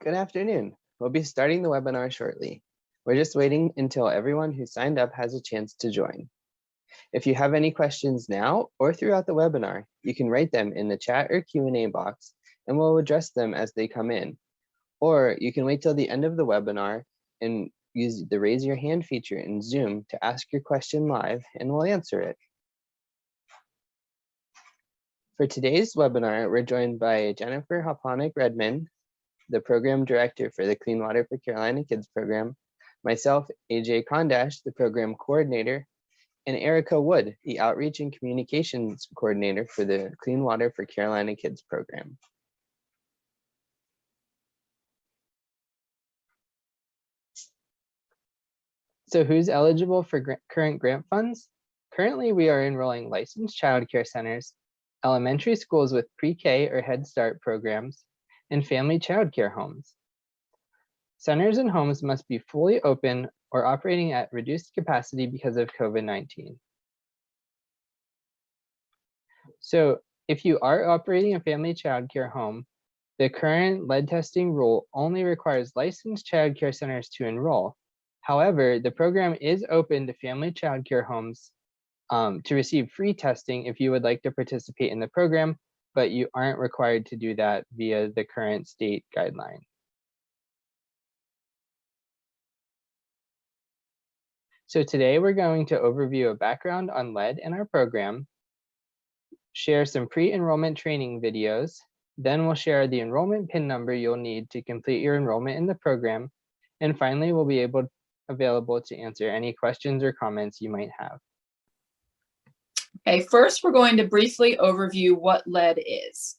Good afternoon. We'll be starting the webinar shortly. We're just waiting until everyone who signed up has a chance to join. If you have any questions now or throughout the webinar, you can write them in the chat or Q&A box and we'll address them as they come in. Or you can wait till the end of the webinar and use the raise your hand feature in Zoom to ask your question live and we'll answer it. For today's webinar, we're joined by Jennifer Hoponic-Redmond, the program director for the Clean Water for Carolina Kids program, myself, AJ Kondash, the program coordinator, and Erica Wood, the outreach and communications coordinator for the Clean Water for Carolina Kids program. So who's eligible for current grant funds? Currently, we are enrolling licensed child care centers, elementary schools with pre-K or Head Start programs, and family child care homes. Centers and homes must be fully open or operating at reduced capacity because of COVID-19. So if you are operating a family child care home, the current lead testing rule only requires licensed child care centers to enroll. However, the program is open to family child care homes to receive free testing if you would like to participate in the program, but you aren't required to do that via the current state guideline. So today we're going to overview a background on lead in our program, share some pre-enrollment training videos, then we'll share the enrollment PIN number you'll need to complete your enrollment in the program, and finally we'll be available to answer any questions or comments you might have. Okay, first we're going to briefly overview what lead is.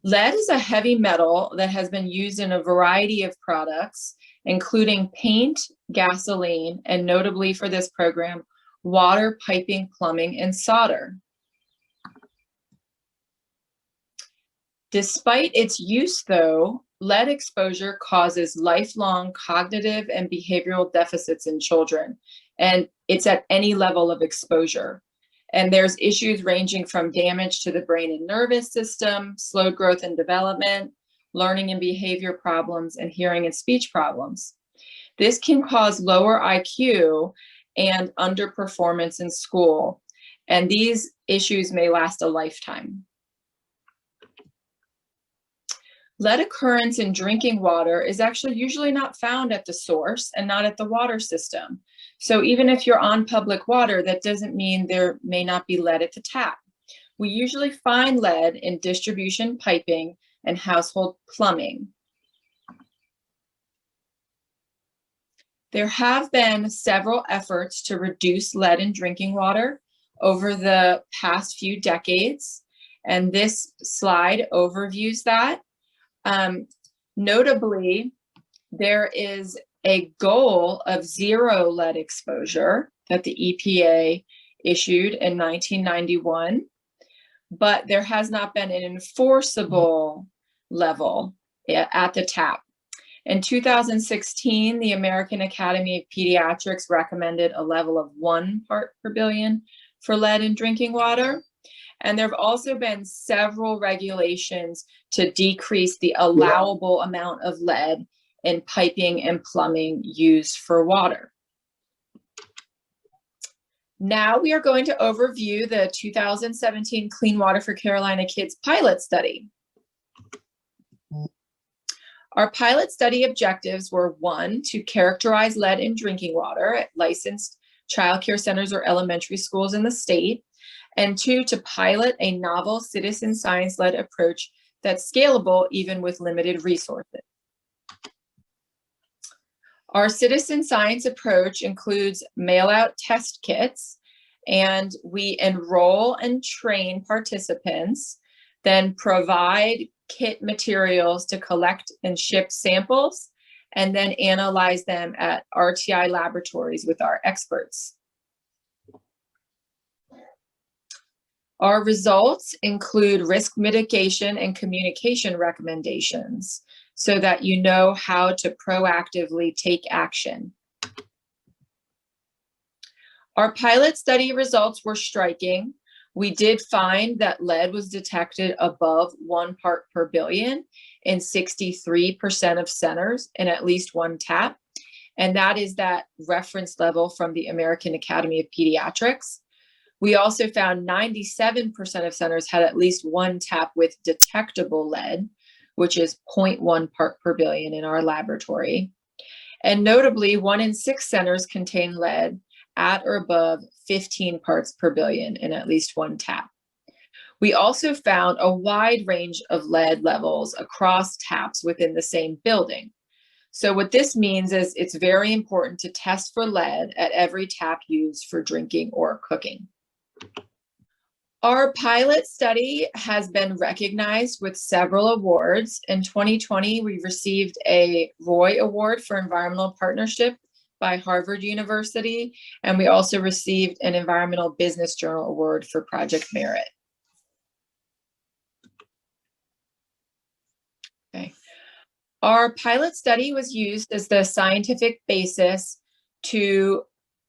Lead is a heavy metal that has been used in a variety of products, including paint, gasoline, and notably for this program, water, piping, plumbing, and solder. Despite its use, though, lead exposure causes lifelong cognitive and behavioral deficits in children, and it's at any level of exposure. And there's issues ranging from damage to the brain and nervous system, slowed growth and development, learning and behavior problems, and hearing and speech problems. This can cause lower IQ and underperformance in school, and these issues may last a lifetime. Lead occurrence in drinking water is actually usually not found at the source and not at the water system. So even if you're on public water, that doesn't mean there may not be lead at the tap. We usually find lead in distribution piping and household plumbing. There have been several efforts to reduce lead in drinking water over the past few decades, and this slide overviews that. Notably, there is a goal of zero lead exposure that the EPA issued in 1991, but there has not been an enforceable level at the tap. In 2016, the American Academy of Pediatrics recommended a level of 1 part per billion for lead in drinking water. And there have also been several regulations to decrease the allowable amount of lead in piping and plumbing used for water. Now we are going to overview the 2017 Clean Water for Carolina Kids pilot study. Our pilot study objectives were 1, to characterize lead in drinking water at licensed child care centers or elementary schools in the state, and 2, to pilot a novel citizen science-led approach that's scalable even with limited resources. Our citizen science approach includes mail-out test kits, and we enroll and train participants, then provide kit materials to collect and ship samples, and then analyze them at RTI laboratories with our experts. Our results include risk mitigation and communication recommendations so that you know how to proactively take action. Our pilot study results were striking. We did find that lead was detected above 1 part per billion in 63% of centers in at least one tap. And that is that reference level from the American Academy of Pediatrics. We also found 97% of centers had at least one tap with detectable lead, which is 0.1 part per billion in our laboratory. And notably, 1 in 6 centers contain lead at or above 15 parts per billion in at least one tap. We also found a wide range of lead levels across taps within the same building. So what this means is it's very important to test for lead at every tap used for drinking or cooking. Our pilot study has been recognized with several awards. In 2020, we received a Roy Award for Environmental Partnership by Harvard University, and we also received an Environmental Business Journal Award for Project Merit. Okay. Our pilot study was used as the scientific basis to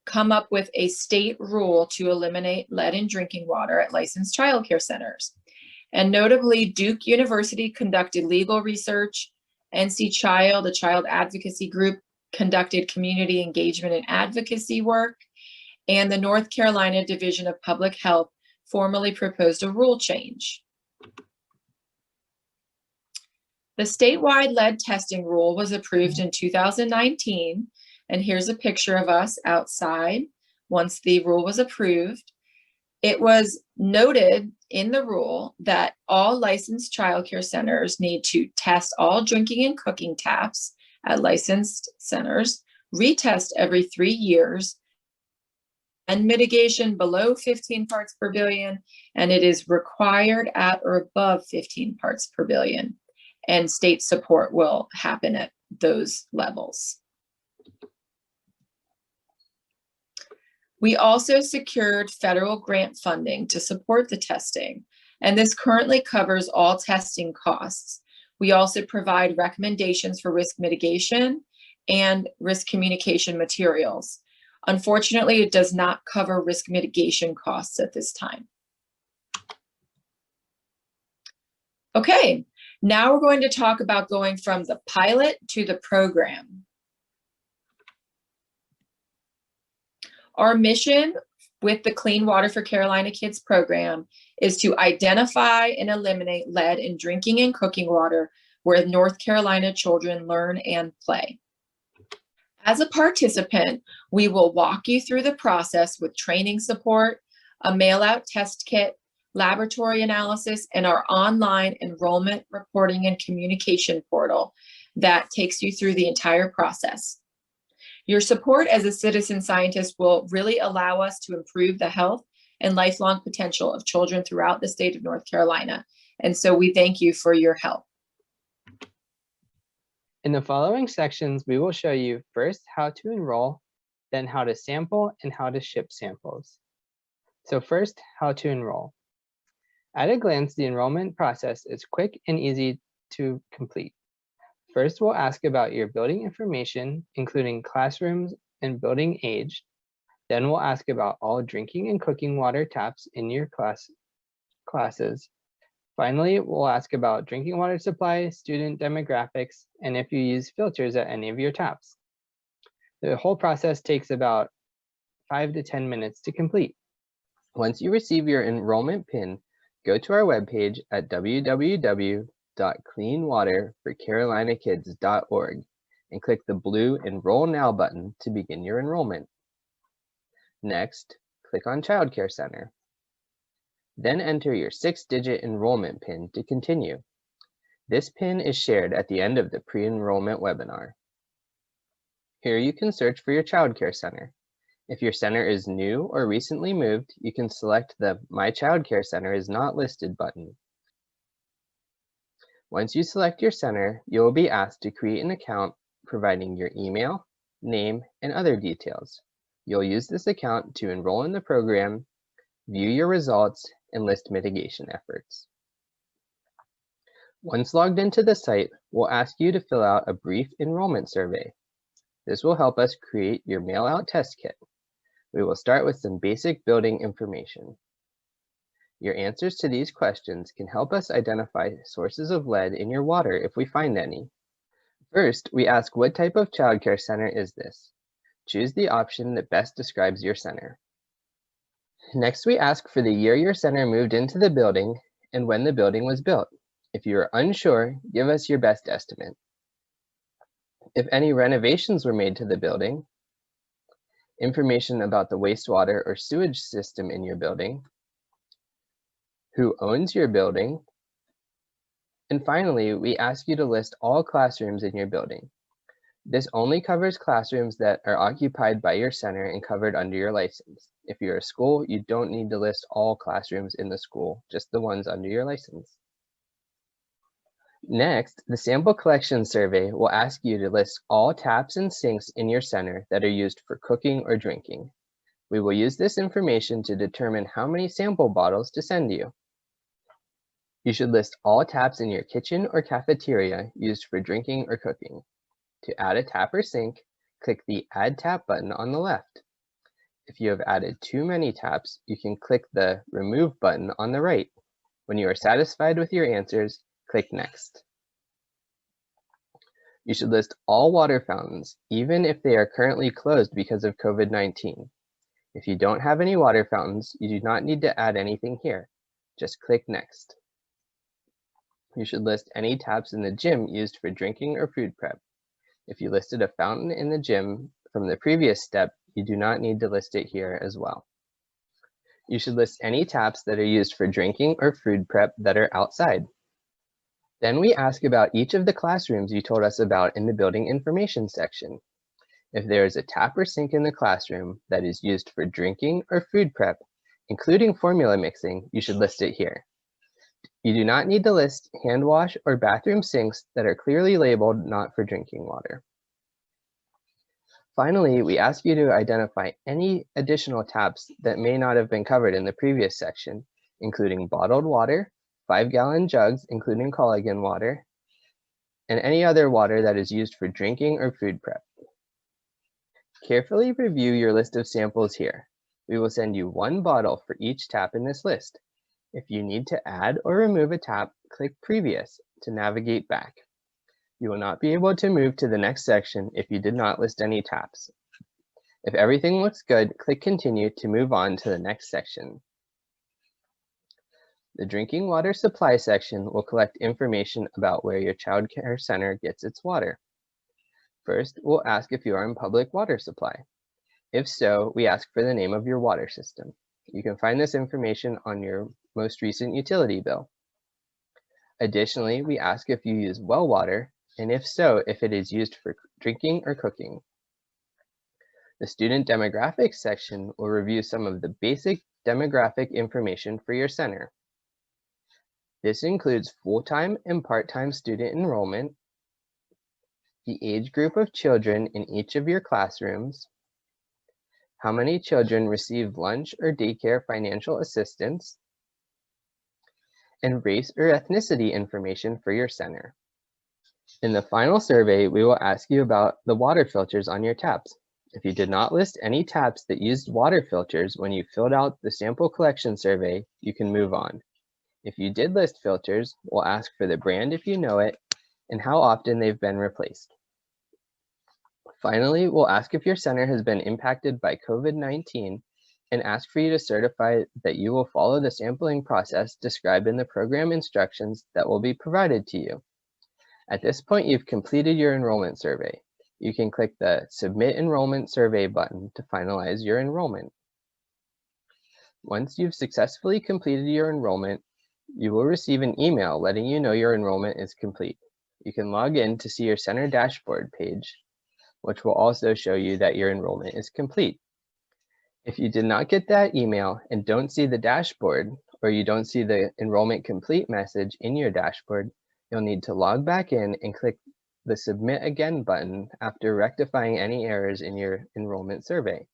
come up with a state rule to eliminate lead in drinking water at licensed childcare centers. And notably, Duke University conducted legal research, NC Child, a child advocacy group, conducted community engagement and advocacy work, and the North Carolina Division of Public Health formally proposed a rule change. The statewide lead testing rule was approved in 2019, and here's a picture of us outside once the rule was approved. It was noted in the rule that all licensed childcare centers need to test all drinking and cooking taps at licensed centers, retest every 3 years, and mitigation below 15 parts per billion, and it is required at or above 15 parts per billion. And state support will happen at those levels. We also secured federal grant funding to support the testing, and this currently covers all testing costs. We also provide recommendations for risk mitigation and risk communication materials. Unfortunately, it does not cover risk mitigation costs at this time. Okay, now we're going to talk about going from the pilot to the program. Our mission with the Clean Water for Carolina Kids program is to identify and eliminate lead in drinking and cooking water where North Carolina children learn and play. As a participant, we will walk you through the process with training support, a mail-out test kit, laboratory analysis, and our online enrollment reporting and communication portal that takes you through the entire process. Your support as a citizen scientist will really allow us to improve the health and lifelong potential of children throughout the state of North Carolina. And so we thank you for your help. In the following sections, we will show you first how to enroll, then how to sample and how to ship samples. So first, how to enroll. At a glance, the enrollment process is quick and easy to complete. First, we'll ask about your building information, including classrooms and building age. Then we'll ask about all drinking and cooking water taps in your classes. Finally, we'll ask about drinking water supply, student demographics, and if you use filters at any of your taps. The whole process takes about 5 to 10 minutes to complete. Once you receive your enrollment PIN, go to our webpage at www.cleanwaterforcarolinakids.org and click the blue Enroll Now button to begin your enrollment. Next, click on Childcare Center. Then enter your 6-digit enrollment PIN to continue. This PIN is shared at the end of the pre-enrollment webinar. Here you can search for your childcare center. If your center is new or recently moved, you can select the My Childcare Center is Not Listed button. Once you select your center, you will be asked to create an account providing your email, name, and other details. You'll use this account to enroll in the program, view your results, and list mitigation efforts. Once logged into the site, we'll ask you to fill out a brief enrollment survey. This will help us create your mail-out test kit. We will start with some basic building information. Your answers to these questions can help us identify sources of lead in your water if we find any. First, we ask, what type of childcare center is this? Choose the option that best describes your center. Next, we ask for the year your center moved into the building and when the building was built. If you are unsure, give us your best estimate. If any renovations were made to the building, information about the wastewater or sewage system in your building, who owns your building, and finally, we ask you to list all classrooms in your building. This only covers classrooms that are occupied by your center and covered under your license. If you're a school, you don't need to list all classrooms in the school, just the ones under your license. Next, the sample collection survey will ask you to list all taps and sinks in your center that are used for cooking or drinking. We will use this information to determine how many sample bottles to send you. You should list all taps in your kitchen or cafeteria used for drinking or cooking. To add a tap or sink, click the Add Tap button on the left. If you have added too many taps, you can click the Remove button on the right. When you are satisfied with your answers, click Next. You should list all water fountains, even if they are currently closed because of COVID-19. If you don't have any water fountains, you do not need to add anything here. Just click Next. You should list any taps in the gym used for drinking or food prep. If you listed a fountain in the gym from the previous step, you do not need to list it here as well. You should list any taps that are used for drinking or food prep that are outside. Then we ask about each of the classrooms you told us about in the building information section. If there is a tap or sink in the classroom that is used for drinking or food prep, including formula mixing, you should list it here. You do not need to list hand wash or bathroom sinks that are clearly labeled not for drinking water. Finally, we ask you to identify any additional taps that may not have been covered in the previous section, including bottled water, 5-gallon jugs, including Collagen water, and any other water that is used for drinking or food prep. Carefully review your list of samples here. We will send you one bottle for each tap in this list. If you need to add or remove a tap, click Previous to navigate back. You will not be able to move to the next section if you did not list any taps. If everything looks good, click Continue to move on to the next section. The drinking water supply section will collect information about where your child care center gets its water. First, we'll ask if you are in public water supply. If so, we ask for the name of your water system. You can find this information on your most recent utility bill. Additionally, we ask if you use well water, and if so, if it is used for drinking or cooking. The student demographics section will review some of the basic demographic information for your center. This includes full-time and part-time student enrollment, the age group of children in each of your classrooms, how many children receive lunch or daycare financial assistance, and race or ethnicity information for your center. In the final survey, we will ask you about the water filters on your taps. If you did not list any taps that used water filters when you filled out the sample collection survey, you can move on. If you did list filters, we'll ask for the brand if you know it and how often they've been replaced. Finally, we'll ask if your center has been impacted by COVID-19 and ask for you to certify that you will follow the sampling process described in the program instructions that will be provided to you. At this point, you've completed your enrollment survey. You can click the Submit Enrollment Survey button to finalize your enrollment. Once you've successfully completed your enrollment, you will receive an email letting you know your enrollment is complete. You can log in to see your center dashboard page, which will also show you that your enrollment is complete. If you did not get that email and don't see the dashboard, or you don't see the enrollment complete message in your dashboard, you'll need to log back in and click the Submit Again button after rectifying any errors in your enrollment survey.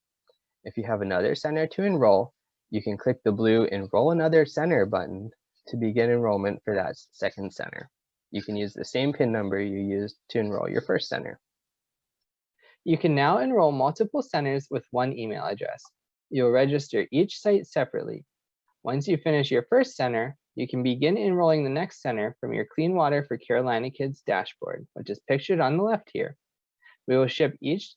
If you have another center to enroll, you can click the blue Enroll Another Center button to begin enrollment for that second center. You can use the same PIN number you used to enroll your first center. You can now enroll multiple centers with one email address. You'll register each site separately. Once you finish your first center, you can begin enrolling the next center from your Clean Water for Carolina Kids dashboard, which is pictured on the left here. We will ship each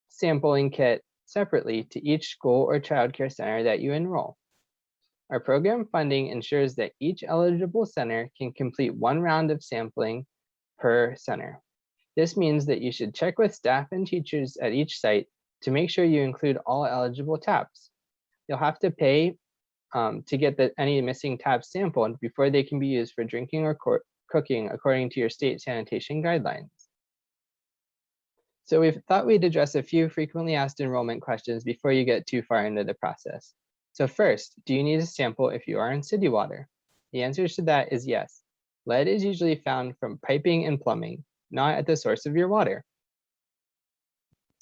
sampling kit separately to each school or childcare center that you enroll. Our program funding ensures that each eligible center can complete one round of sampling per center. This means that you should check with staff and teachers at each site to make sure you include all eligible taps. You'll have to pay to get any missing taps sampled before they can be used for drinking or cooking according to your state sanitation guidelines. So we thought we'd address a few frequently asked enrollment questions before you get too far into the process. So first, do you need a sample if you are in city water? The answer to that is yes. Lead is usually found from piping and plumbing, not at the source of your water.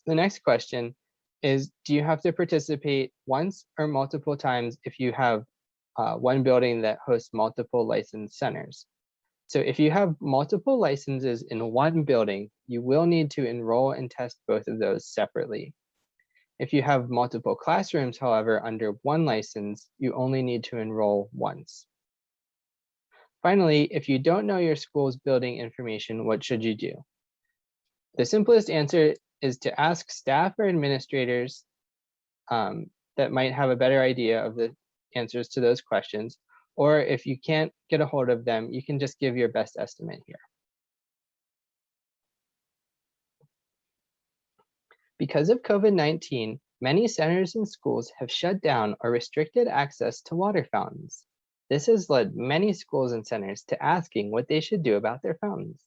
The next question is, do you have to participate once or multiple times if you have one building that hosts multiple licensed centers? So if you have multiple licenses in one building, you will need to enroll and test both of those separately. If you have multiple classrooms, however, under one license, you only need to enroll once. Finally, if you don't know your school's building information, what should you do? The simplest answer is to ask staff or administrators that might have a better idea of the answers to those questions. Or if you can't get a hold of them, you can just give your best estimate here. Because of COVID-19, many centers and schools have shut down or restricted access to water fountains. This has led many schools and centers to asking what they should do about their fountains.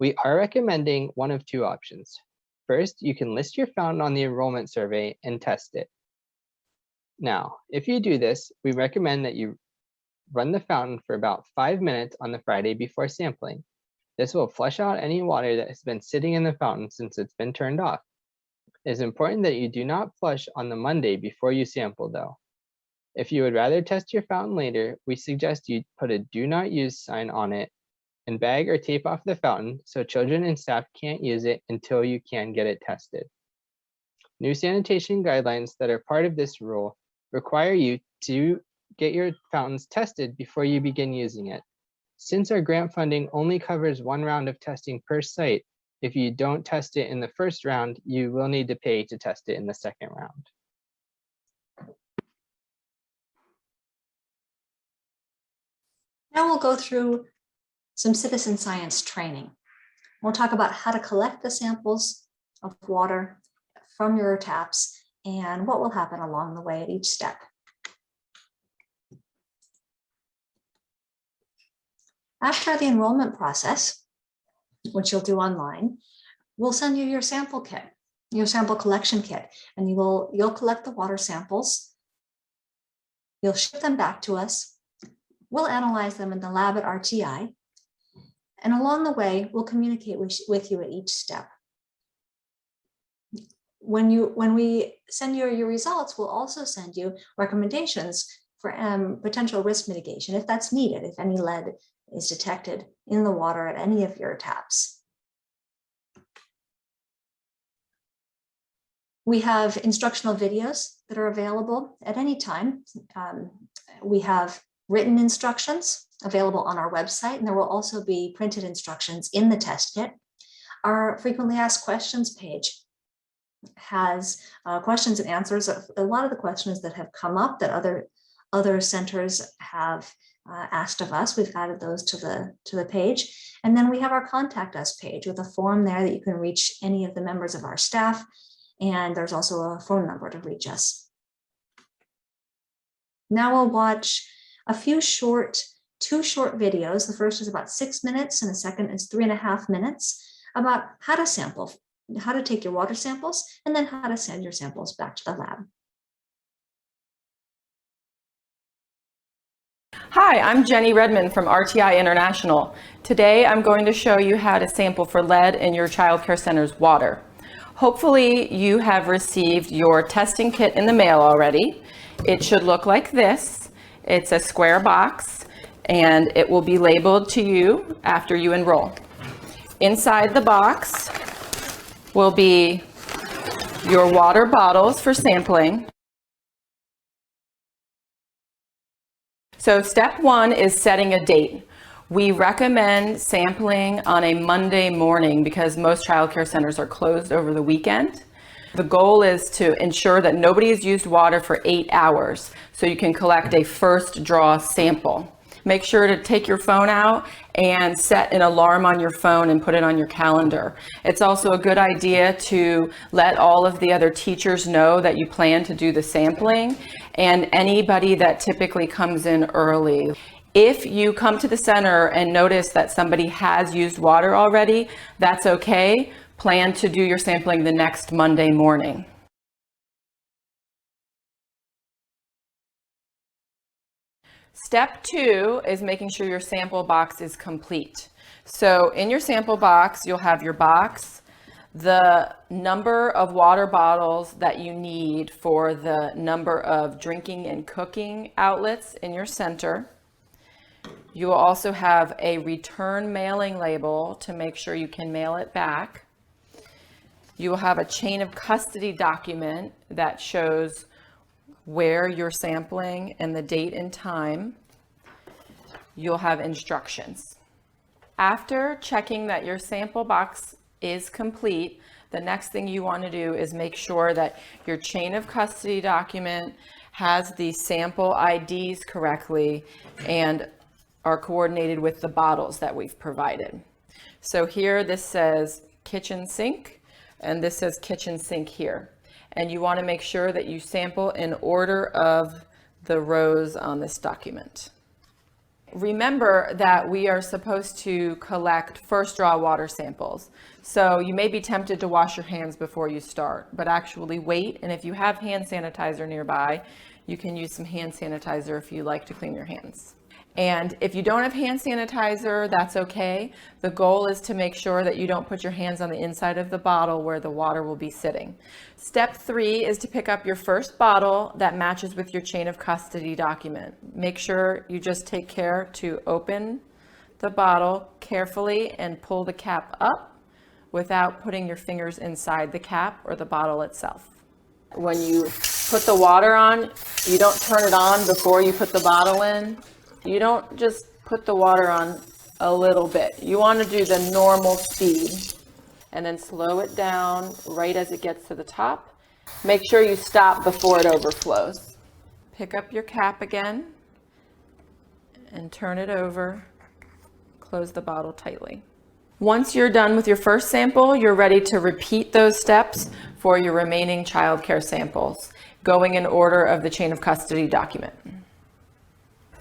We are recommending one of two options. First, you can list your fountain on the enrollment survey and test it. Now, if you do this, we recommend that you run the fountain for about 5 minutes on the Friday before sampling. This will flush out any water that has been sitting in the fountain since it's been turned off. It is important that you do not flush on the Monday before you sample though. If you would rather test your fountain later, we suggest you put a do not use sign on it and bag or tape off the fountain so children and staff can't use it until you can get it tested. New sanitation guidelines that are part of this rule require you to get your fountains tested before you begin using it. Since our grant funding only covers one round of testing per site, if you don't test it in the first round, you will need to pay to test it in the second round. Now we'll go through some citizen science training. We'll talk about how to collect the samples of water from your taps and what will happen along the way at each step. After the enrollment process, which you'll do online, we'll send you your sample kit, your sample collection kit, and you'll collect the water samples. You'll ship them back to us. We'll analyze them in the lab at RTI. And along the way, we'll communicate with you at each step. When we send you your results, we'll also send you recommendations for potential risk mitigation if that's needed, if any lead is detected in the water at any of your taps. We have instructional videos that are available at any time. We have written instructions available on our website, and there will also be printed instructions in the test kit. Our frequently asked questions page has questions and answers of a lot of the questions that have come up that other centers have asked of us. We've added those to the page. And then we have our contact us page with a form there that you can reach any of the members of our staff. And there's also a phone number to reach us. Now we'll watch a few two short videos. The first is about 6 minutes and the second is 3.5 minutes about how to sample, how to take your water samples, and then how to send your samples back to the lab. Hi, I'm Jenny Redmond from RTI International. Today I'm going to show you how to sample for lead in your child care center's water. Hopefully you have received your testing kit in the mail already. It should look like this. It's a square box and it will be labeled to you after you enroll. Inside the box will be your water bottles for sampling. So step 1 is setting a date. We recommend sampling on a Monday morning because most childcare centers are closed over the weekend. The goal is to ensure that nobody has used water for 8 hours, so you can collect a first draw sample. Make sure to take your phone out and set an alarm on your phone and put it on your calendar. It's also a good idea to let all of the other teachers know that you plan to do the sampling and anybody that typically comes in early. If you come to the center and notice that somebody has used water already, that's okay. Plan to do your sampling the next Monday morning. Step 2 is making sure your sample box is complete. So in your sample box, you'll have your box, the number of water bottles that you need for the number of drinking and cooking outlets in your center. You will also have a return mailing label to make sure you can mail it back. You will have a chain of custody document that shows where you're sampling and the date and time. You'll have instructions. After checking that your sample box is complete, the next thing you want to do is make sure that your chain of custody document has the sample IDs correctly and are coordinated with the bottles that we've provided. So here this says kitchen sink and this says kitchen sink here. And you want to make sure that you sample in order of the rows on this document. Remember that we are supposed to collect first draw water samples. So you may be tempted to wash your hands before you start, but actually wait. And if you have hand sanitizer nearby, you can use some hand sanitizer if you like to clean your hands. And if you don't have hand sanitizer, that's okay. The goal is to make sure that you don't put your hands on the inside of the bottle where the water will be sitting. Step 3 is to pick up your first bottle that matches with your chain of custody document. Make sure you just take care to open the bottle carefully and pull the cap up without putting your fingers inside the cap or the bottle itself. When you put the water on, you don't turn it on before you put the bottle in. You don't just put the water on a little bit. You want to do the normal speed and then slow it down right as it gets to the top. Make sure you stop before it overflows. Pick up your cap again and turn it over. Close the bottle tightly. Once you're done with your first sample, you're ready to repeat those steps for your remaining childcare samples, going in order of the chain of custody document.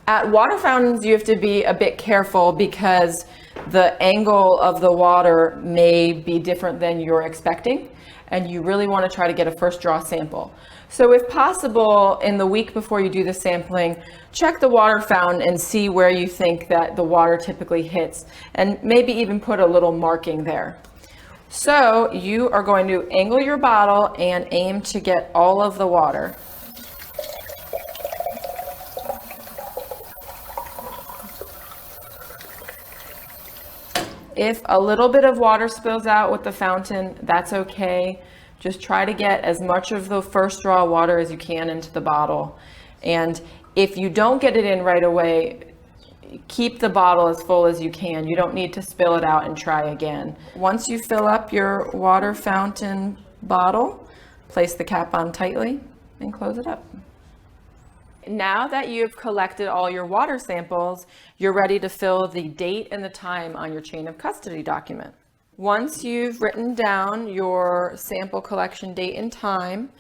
At water fountains, you have to be a bit careful because the angle of the water may be different than you're expecting, and you really want to try to get a first draw sample. So if possible, in the week before you do the sampling, check the water fountain and see where you think that the water typically hits, and maybe even put a little marking there. So you are going to angle your bottle and aim to get all of the water. If a little bit of water spills out with the fountain, that's okay. Just try to get as much of the first draw water as you can into the bottle. And if you don't get it in right away, keep the bottle as full as you can. You don't need to spill it out and try again. Once you fill up your water fountain bottle, place the cap on tightly and close it up. Now that you've collected all your water samples, you're ready to fill the date and the time on your chain of custody document. Once you've written down your sample collection date and time,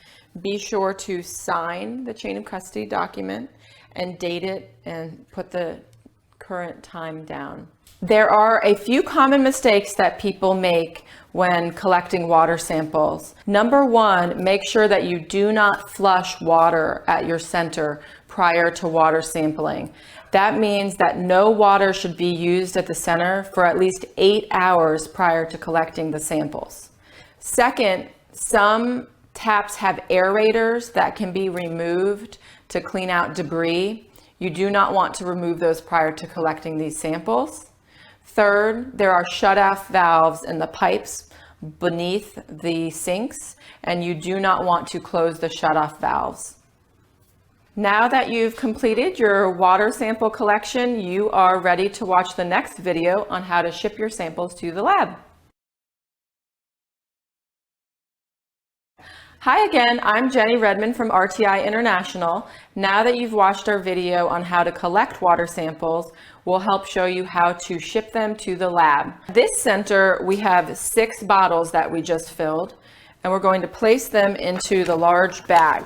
be sure to sign the chain of custody document and date it and put the current time down. There are a few common mistakes that people make when collecting water samples. Number 1, make sure that you do not flush water at your center prior to water sampling. That means that no water should be used at the center for at least 8 hours prior to collecting the samples. Second, some taps have aerators that can be removed to clean out debris. You do not want to remove those prior to collecting these samples. Third, there are shutoff valves in the pipes beneath the sinks, and you do not want to close the shutoff valves. Now that you've completed your water sample collection, you are ready to watch the next video on how to ship your samples to the lab. Hi again, I'm Jenny Redmond from RTI International. Now that you've watched our video on how to collect water samples, we'll help show you how to ship them to the lab. This center, we have 6 bottles that we just filled, and we're going to place them into the large bag.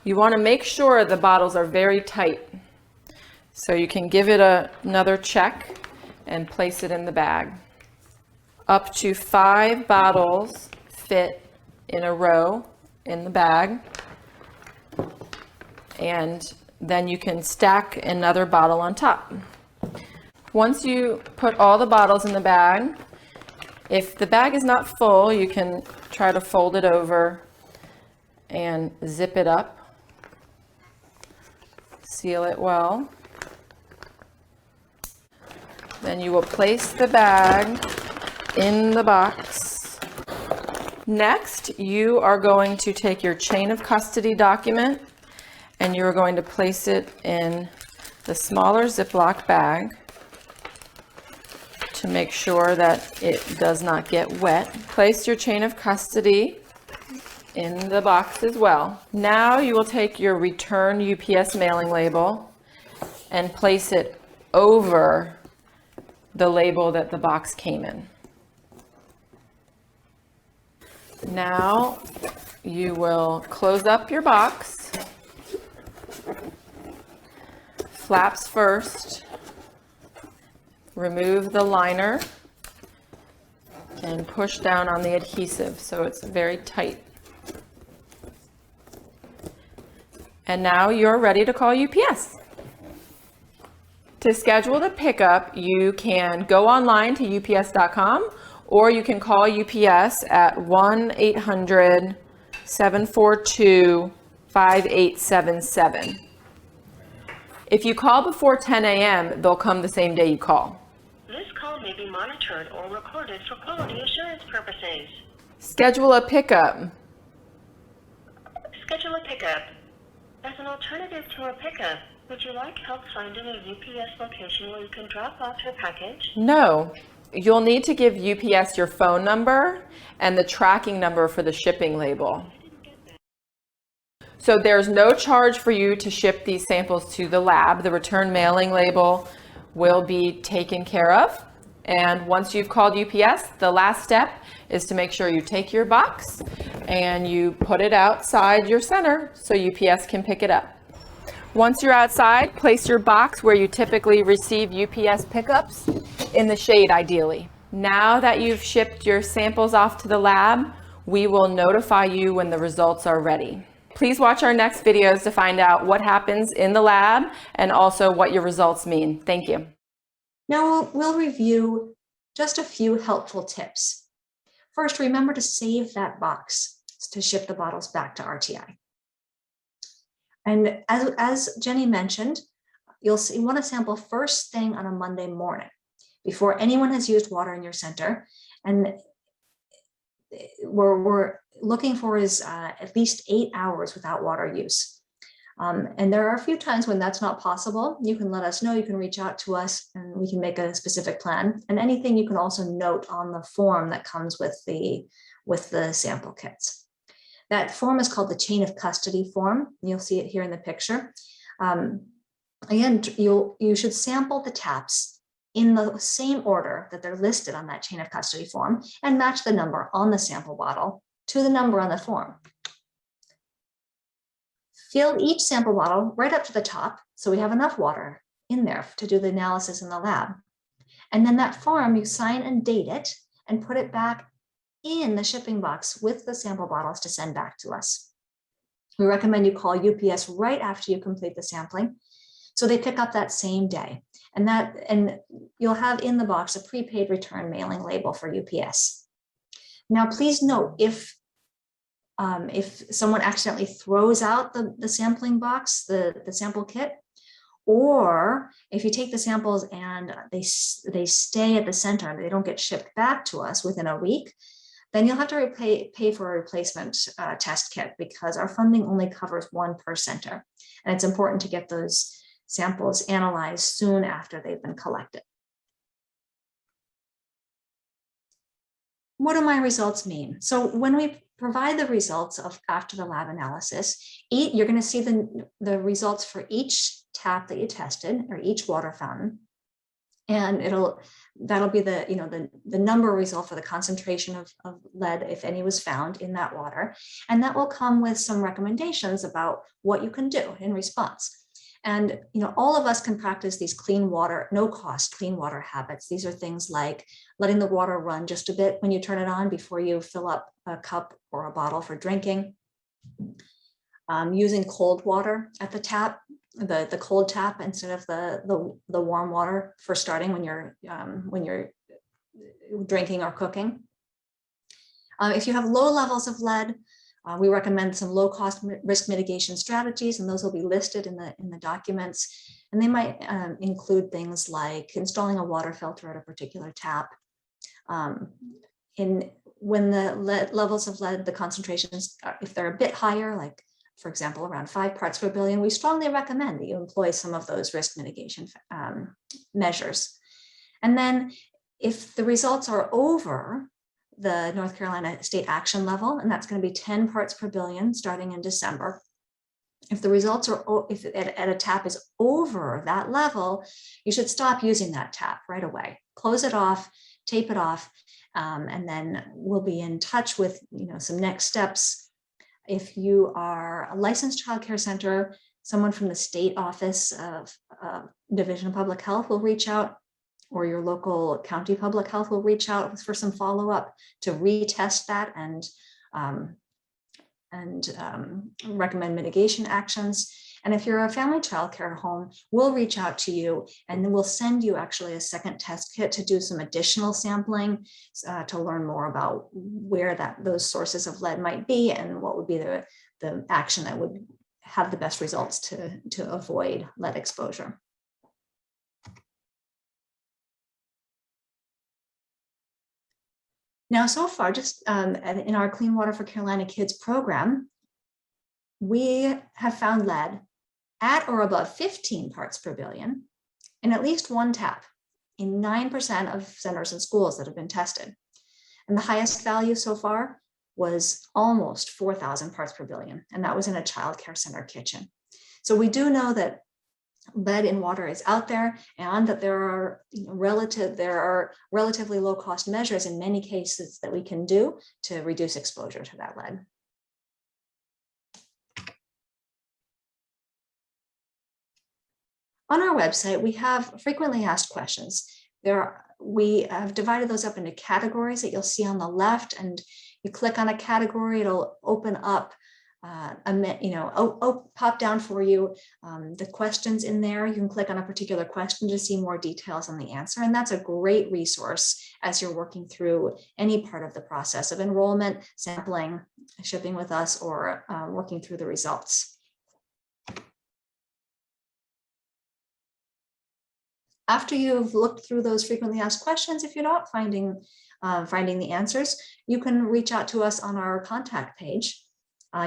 You want to make sure the bottles are very tight. So you can give it another check and place it in the bag. Up to 5 bottles fit in a row in the bag. And then you can stack another bottle on top. Once you put all the bottles in the bag, if the bag is not full, you can try to fold it over and zip it up. Seal it well. Then you will place the bag in the box. Next, you are going to take your chain of custody document and you are going to place it in the smaller Ziploc bag to make sure that it does not get wet. Place your chain of custody in the box as well. Now you will take your return UPS mailing label and place it over the label that the box came in. Now you will close up your box, flaps first, remove the liner and push down on the adhesive so it's very tight. And now you're ready to call UPS. To schedule the pickup, you can go online to ups.com or you can call UPS at 1-800-742-5877. If you call before 10 a.m., they'll come the same day you call. This call may be monitored or recorded for quality assurance purposes. Schedule a pickup. Schedule a pickup. As an alternative to a pickup, would you like help finding a UPS location where you can drop off your package? No. You'll need to give UPS your phone number and the tracking number for the shipping label. So there's no charge for you to ship these samples to the lab. The return mailing label will be taken care of. And once you've called UPS, the last step is to make sure you take your box and you put it outside your center so UPS can pick it up. Once you're outside, place your box where you typically receive UPS pickups, in the shade ideally. Now that you've shipped your samples off to the lab, we will notify you when the results are ready. Please watch our next videos to find out what happens in the lab and also what your results mean. Thank you. Now we'll review just a few helpful tips. First, remember to save that box to ship the bottles back to RTI. And as Jenny mentioned, you want to sample first thing on a Monday morning before anyone has used water in your center. And we're looking for is at least 8 hours without water use. And there are a few times when that's not possible. You can let us know, you can reach out to us and we can make a specific plan. And anything you can also note on the form that comes with the sample kits. That form is called the chain of custody form. You'll see it here in the picture. Again, you should sample the taps in the same order that they're listed on that chain of custody form and match the number on the sample bottle to the number on the form. Fill each sample bottle right up to the top so we have enough water in there to do the analysis in the lab. And then that form, you sign and date it and put it back in the shipping box with the sample bottles to send back to us. We recommend you call UPS right after you complete the sampling so they pick up that same day. And you'll have in the box a prepaid return mailing label for UPS. Now, please note if someone accidentally throws out the sampling box, the sample kit, or if you take the samples and they stay at the center and they don't get shipped back to us within a week, then you'll have to pay for a replacement test kit, because our funding only covers one per center. And it's important to get those samples analyzed soon after they've been collected. What do my results mean? So when we provide the results of after the lab analysis, you're going to see the results for each tap that you tested, or each water fountain. And that'll be the number result for the concentration of lead, if any was found in that water. And that will come with some recommendations about what you can do in response. And all of us can practice these clean water, no-cost clean water habits. These are things like letting the water run just a bit when you turn it on before you fill up a cup or a bottle for drinking. Using cold water at the tap, the cold tap instead of the warm water for starting when you're drinking or cooking. If you have low levels of lead, we recommend some low-cost risk mitigation strategies, and those will be listed in the documents. And they might include things like installing a water filter at a particular tap. When the levels of lead, the concentrations, if they're a bit higher, like for example, around 5 parts per billion, we strongly recommend that you employ some of those risk mitigation measures. And then if the results are over the North Carolina state action level, and that's going to be 10 parts per billion starting in December. If the results are, if at a tap is over that level, you should stop using that tap right away. Close it off, tape it off, and then we'll be in touch with some next steps. If you are a licensed child care center, someone from the state office of Division of Public Health will reach out, or your local county public health will reach out for some follow-up to retest that and recommend mitigation actions. And if you're a family child care home, we'll reach out to you, and then we'll send you actually a second test kit to do some additional sampling to learn more about where those sources of lead might be and what would be the action that would have the best results to avoid lead exposure. Now, so far, just in our Clean Water for Carolina Kids program, we have found lead at or above 15 parts per billion in at least one tap in 9% of centers and schools that have been tested. And the highest value so far was almost 4,000 parts per billion, and that was in a child care center kitchen. So we do know that lead in water is out there, and that there are relatively low cost measures in many cases that we can do to reduce exposure to that lead. On our website, we have frequently asked questions. We have divided those up into categories that you'll see on the left, and you click on a category, it'll open up pop down for you the questions in there. You can click on a particular question to see more details on the answer, and that's a great resource as you're working through any part of the process of enrollment, sampling, shipping with us, or working through the results. After you've looked through those frequently asked questions, if you're not finding the answers, you can reach out to us on our contact page.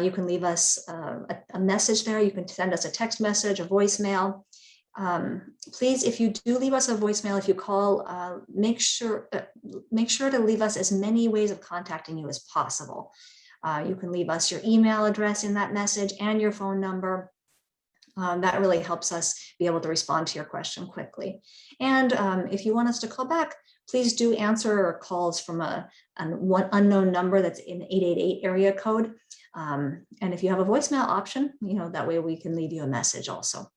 You can leave us a message there. You can send us a text message, a voicemail. Please, if you do leave us a voicemail, if you call, make sure to leave us as many ways of contacting you as possible. You can leave us your email address in that message and your phone number. That really helps us be able to respond to your question quickly. And if you want us to call back, please do answer calls from one unknown number that's in 888 area code. And if you have a voicemail option, that way we can leave you a message also.